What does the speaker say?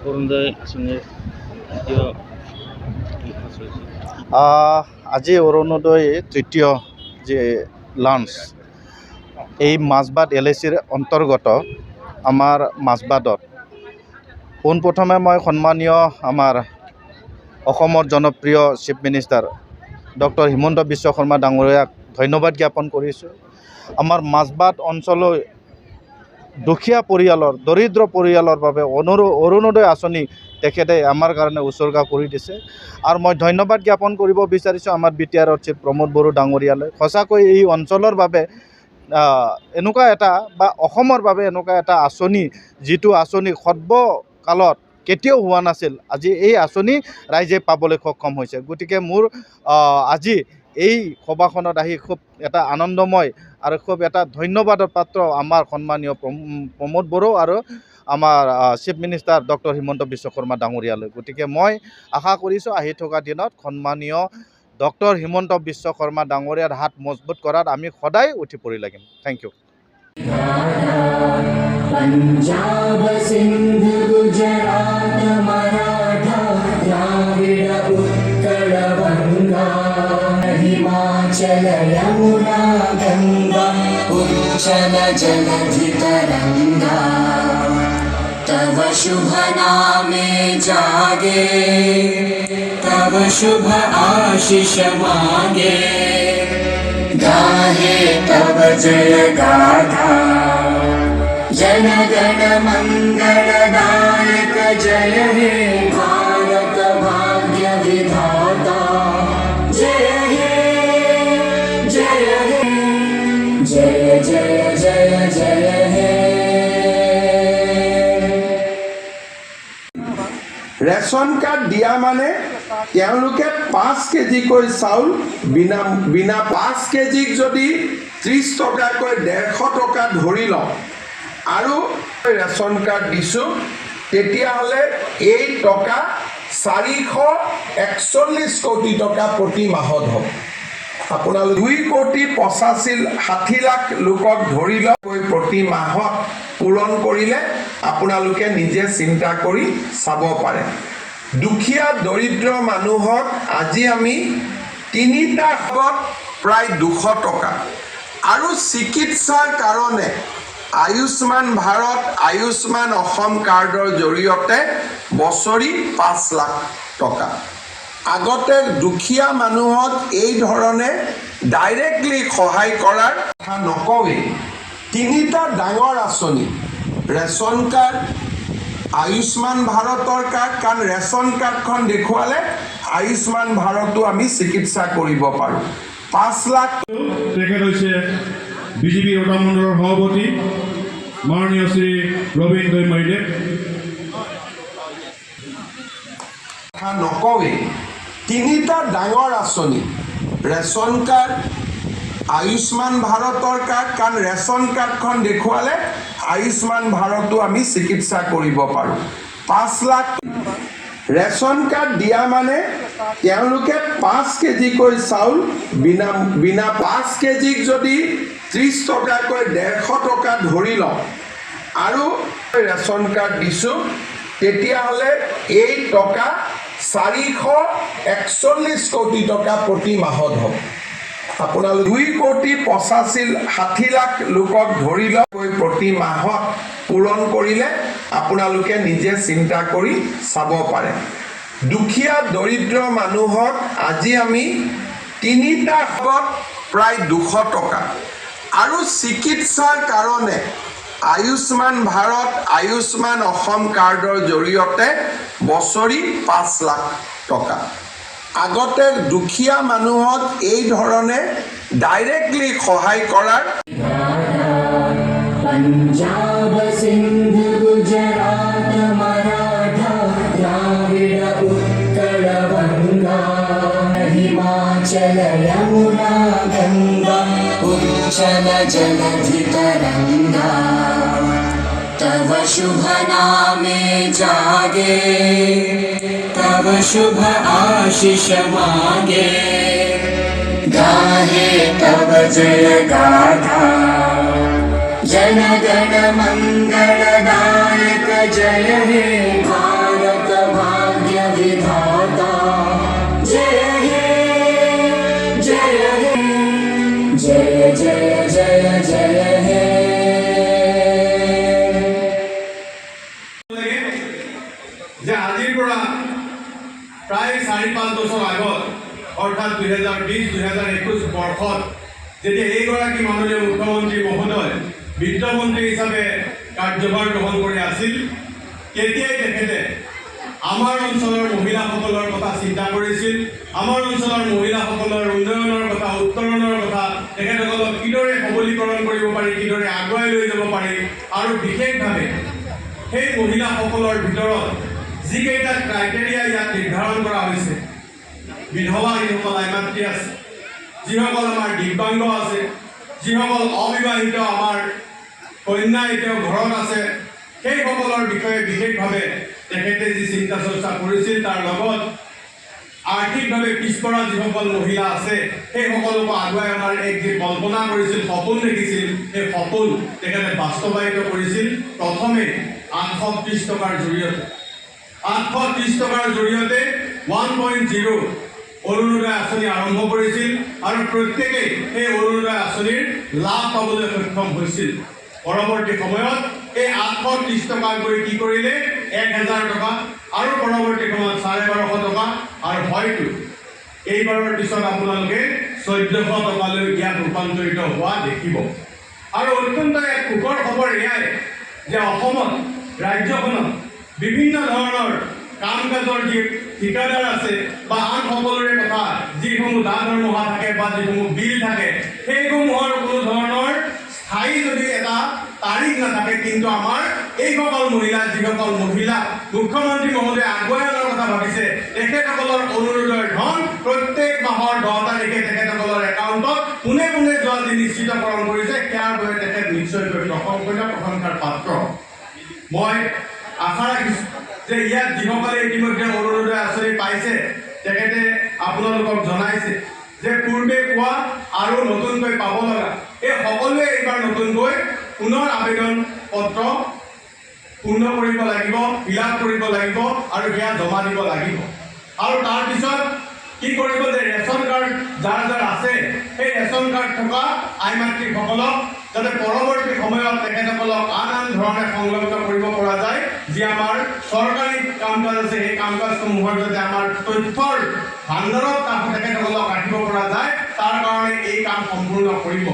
অৰুণোদয় আঁচনিৰ দ্বিতীয় মুখা চলিছে। আজি অৰুণোদয় তৃতীয় যে লঞ্চ এই মাজবাট LICৰ অন্তৰ্গত আমাৰ মাজবাটত পোনপ্ৰথমে মই সন্মানীয় আমাৰ অসমৰ জনপ্ৰিয় chief minister doctor Himanta Biswa Sarma ডাঙৰীয়াক ধন্যবাদ জ্ঞাপন কৰিছোঁ। আমাৰ মাজবাট অঞ্চলৰ দুখীয়া পৰিয়ালৰ দৰিদ্ৰ পৰিয়ালৰ বাবে অৰুণোদয় আঁচনি তেখেতে আমাৰ কাৰণে উৎসৰ্গা কৰি দিছে। আৰু মই ধন্যবাদ জ্ঞাপন কৰিব বিচাৰিছোঁ আমাৰ BTRৰ চিফ প্ৰমোদ বড়ো ডাঙৰীয়ালৈ। সঁচাকৈ এই অঞ্চলৰ বাবে এনেকুৱা এটা বা অসমৰ বাবে এনেকুৱা এটা আঁচনি যিটো আঁচনি সৰ্বকালত কেতিয়াও হোৱা নাছিল, আজি এই আঁচনি ৰাইজে পাবলৈ সক্ষম হৈছে। গতিকে মোৰ আজি এই সভাখনত আহি খুব এটা আনন্দময় আৰু খুব এটা ধন্যবাদৰ পাত্ৰ আমাৰ সন্মানীয় প্ৰমোদ বড়ো আৰু আমাৰ chief minister doctor Himanta Biswa Sarma ডাঙৰীয়ালৈ। গতিকে মই আশা কৰিছোঁ আহি থকা দিনত সন্মানীয় ডক্টৰ হিমন্ত বিশ্ব শৰ্মা ডাঙৰীয়াৰ হাত মজবুত কৰাত আমি সদায় উঠি পৰি লাগিম। Thank you. पंजाब सिंध गुजरात मराठा द्राविड उत्कल बंगा हिमाचल यमुना गंगा उच्चल जलधि तरंगा तव शुभ नामे जागे तव शुभ आशीष मांगे गाहे तव जय गाथा जन गण मंगलदायक जय हे भारत भाग्य विधाता जय हे जय हे जय जय जय जय हे। ৰেচন কাৰ্ড দিয়া মানে তেওঁলোকে 5 কেজিকৈ চাউল বিনা 5 কেজিক যদি 30 টকাকৈ 150 টকা ধৰি লওঁ আৰু ৰেচন কাৰ্ড দিছোঁ তেতিয়াহ'লে এই টকা 441 কোটি টকা প্ৰতি মাহত হ'ব। আপোনালোকে 2,85,60 লাখ লোকক ধৰি লওক প্ৰতি মাহত পূৰণ কৰিলে আপোনালোকে নিজে চিন্তা কৰি চাব পাৰে। দুখীয়া দৰিদ্ৰ মানুহক আজি আমি 3টা হাবত প্ৰায় 200 টকা আৰু চিকিৎসাৰ কাৰণে আয়ুষ্মান ভাৰত আয়ুষ্মান অসম কাৰ্ডৰ জৰিয়তে বছৰি 5 লাখ টকা। আগতে দুখীয়া মানুহক এই ধৰণে ডাইৰেক্টলি সহায় কৰাৰ কথা নকওঁৱেই। 3টা ডাঙৰ আঁচনি ৰেচন কাৰ্ড আয়ুষ্মান ভাৰতৰ কাৰ্ড, কাৰণ ৰেচন কাৰ্ডখন দেখুৱালে আয়ুষ্মান ভাৰতো আমি চিকিৎসা কৰিব পাৰোঁ। 5 লাখ তেখেত হৈছে বিজেপি ৰোটা মণ্ডলৰ সভাপতি মাননীয় শ্ৰী ৰবীন দৈমাৰীদেৱ। কথা নকওঁৱেই। 3টা ডাঙৰ আঁচনি ৰেচন কাৰ্ড আয়ুষ্মান ভাৰতৰ কাৰ্ড, কাৰণ ৰেচন কাৰ্ডখন দেখুৱালে আয়ুষ্মান ভাৰতো আমি চিকিৎসা কৰিব পাৰোঁ। 5 লাখ ৰেচন কাৰ্ড দিয়া মানে তেওঁলোকে 5 কেজিকৈ চাউল বিনা 5 কেজিক যদি 30 টকাকৈ 150 টকা ধৰি লওঁ আৰু ৰেচন কাৰ্ড দিছোঁ তেতিয়াহ'লে এই টকা 441 কোটি টকা প্ৰতি মাহত হ'ব। আপোনালোকে 2,85,60 লাখ লোকক ধৰি লওক প্ৰতি মাহত পূৰণ কৰিলে আপোনালোকে নিজে চিন্তা কৰি চাব পাৰে। দুখীয়া দৰিদ্ৰ মানুহক আজি আমি 3টা হাবত প্ৰায় 200 টকা আৰু চিকিৎসাৰ কাৰণে আয়ুষ্মান ভাৰত আয়ুষ্মান অসম কাৰ্ডৰ জৰিয়তে বছৰি 5 লাখ টকা। আগতে দুখীয়া মানুহক এই ধৰণে ডাইৰেক্টলি সহায় কৰাৰ पंजाब सिंध गुजरात मराठा द्राविड उत्कल बंगा हिमाचल यमुना गंगा उच्चल जलधि तरंगा तव शुभ नामे जागे तव शुभ आशीष मांगे गाहे तव जय गाथा जन गण मंगलदायक जय हे भारत যে আজিৰ পৰা প্ৰায় 4-5 বছৰ আগত অৰ্থাৎ 2020-2021 বৰ্ষত যেতিয়া এইগৰাকী মাননীয় মুখ্যমন্ত্ৰী মহোদয় বিত্তমন্ত্ৰী হিচাপে কাৰ্যভাৰ গ্ৰহণ কৰি আছিল, তেতিয়াই তেখেতে আমাৰ অঞ্চলৰ মহিলাসকলৰ কথা চিন্তা কৰিছিল। আমাৰ অঞ্চলৰ মহিলাসকলৰ উন্নয়নৰ কথা, উত্তৰণৰ কথা, তেখেতসকলক কিদৰে সবলীকৰণ কৰিব পাৰি, কিদৰে আগুৱাই লৈ যাব পাৰি, আৰু বিশেষভাৱে সেই মহিলাসকলৰ ভিতৰত যিকেইটা ক্ৰাইটেৰিয়া ইয়াত নিৰ্ধাৰণ কৰা হৈছে, বিধৱা যিসকল আইমাতৃ আছে, যিসকল আমাৰ দিব্যাংগ আছে, যিসকল অবিবাহিত আমাৰ কন্যা এতিয়াও ঘৰত আছে, সেইসকলৰ বিষয়ে বিশেষভাৱে তেখেতে যি চিন্তা চৰ্চা কৰিছিল, তাৰ লগত আৰ্থিকভাৱে পিছপৰা যিসকল মহিলা আছে সেইসকলকো আগুৱাই অনাৰ এক যি কল্পনা কৰিছিল, সপোন দেখিছিল, সেই সপোন তেখেতে বাস্তৱায়িত কৰিছিল। প্ৰথমে 830 টকাৰ জৰিয়তে 830 টকাৰ জৰিয়তে 1.0 অৰুণোদয় আঁচনি আৰম্ভ কৰিছিল আৰু প্ৰত্যেকেই সেই অৰুণোদয় আঁচনিৰ লাভ পাবলৈ সক্ষম হৈছিল। পৰৱৰ্তী সময়ত এই 830 টকা কৰি কি কৰিলে 1000 টকা আৰু পৰৱৰ্তী সময়ত 1250 টকা আৰু হয়তো এইবাৰৰ পিছত আপোনালোকে 1400 টকালৈ ইয়াত ৰূপান্তৰিত হোৱা দেখিব। আৰু অত্যন্ত এক সুখৰ খবৰ এয়াই যে অসমত ৰাজ্যখনত বিভিন্ন ধৰণৰ কাম কাজৰ যি ঠিকাদাৰ আছে বা আন সকলোৰে কথা যিসমূহ দান দৰমহা থাকে বা যিসমূহ বিল থাকে, সেইসমূহৰ কোনো ধৰণৰ স্থায়ী যদি এটা তাৰিখ নাথাকে, কিন্তু আমাৰ এইসকল মহিলা যিসকল মহিলা মুখ্যমন্ত্ৰী মহোদয়ে আগুৱাই অনাৰ কথা ভাবিছে, তেখেতসকলৰ অৰুণোদয়ৰ ধন প্ৰত্যেক মাহৰ 10 তাৰিখে তেখেতসকলৰ একাউণ্টত পোনে পোনে যোৱা যি নিশ্চিতকৰণ কৰিছে, সেয়াৰ বাবে তেখেত নিশ্চয়কৈ প্ৰশংসাৰ পাত্ৰ। মই আশা ৰাখিছোঁ যে ইয়াত যিসকলে ইতিমধ্যে অৰুণোদয় আঁচনি পাইছে, তেখেতে আপোনালোকক জনাইছে যে পূৰ্বে পোৱা আৰু নতুনকৈ পাব লগা এই সকলোৱে এইবাৰ নতুনকৈ পুনৰ আবেদন পত্ৰ পূৰ্ণ কৰিব লাগিব, ফিল আপ কৰিব লাগিব আৰু সেয়া জমা দিব লাগিব। আৰু তাৰপিছত কি কৰিব যে ৰেচন কাৰ্ড যাৰ যাৰ আছে, সেই ৰেচন কাৰ্ড থকা আইমাতৃসকলক যাতে পৰৱৰ্তী সময়ত তেখেতসকলক আন আন ধৰণে সংলগ্ন কৰিব পৰা যায়, যি আমাৰ চৰকাৰী কাম কাজ আছে, সেই কাম কাজসমূহৰ যাতে আমাৰ তথ্যৰ ভাণ্ডাৰত তেখেতসকলক ৰাখিব পৰা যায়, তাৰ কাৰণে এই কাম সম্পূৰ্ণ কৰিব।